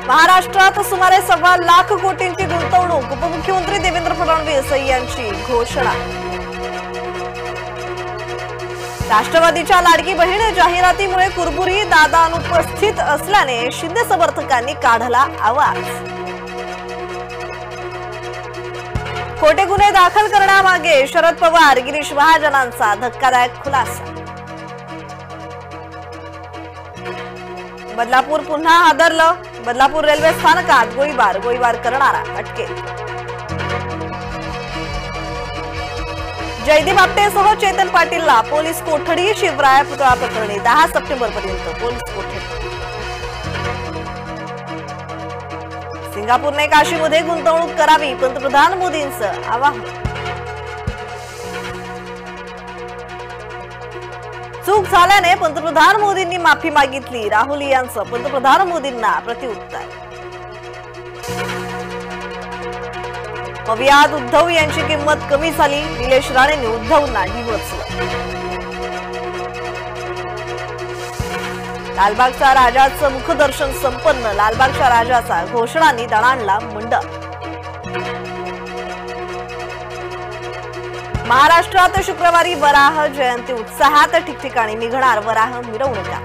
महाराष्ट्रात सुमारे 1.25 लाख कोटींची गुंतवणूक, उपमुख्यमंत्री देवेंद्र फडणवीस यांची घोषणा। राष्ट्रवादीच्या लाडकी बहीण जाहिरातीमुळे कुरबुरी, दादा अनुपस्थित असल्याने शिंदे समर्थकांनी काढला आवाज। खोटे गुन्हे दाखल करण्यामागे शरद पवार, गिरीश महाजनांचा धक्कादायक खुलासा। बदलापूर पुन्हा हादरलं, बदलापूर रेल्वे स्थानकात गोळीबार करणारा अटकेत। जयदीप आपटेसह चेतन पाटीलला पोलीस कोठडी, शिवराय पुतळा प्रकरणी 10 सप्टेंबरपर्यंत पोलीस कोठडी। सिंगापूरने काशीमध्ये गुंतवणूक करावी, पंतप्रधान मोदींचं आवाहन। चूक झाल्याने पंतप्रधान मोदींनी माफी मागितली, राहुल यांचं पंतप्रधान मोदींना प्रत्युत्तर। पवियात उद्धव यांची किंमत कमी झाली, निलेश राणेंनी उद्धवना डिवचलं। लालबागच्या राजाचं मुखदर्शन संपन्न, लालबागच्या राजाचा घोषणांनी दणाणला मंडप। महाराष्ट्रात शुक्रवारी वराह जयंती उत्साहात, ठिकठिकाणी निघणार वराह मिरवणुका।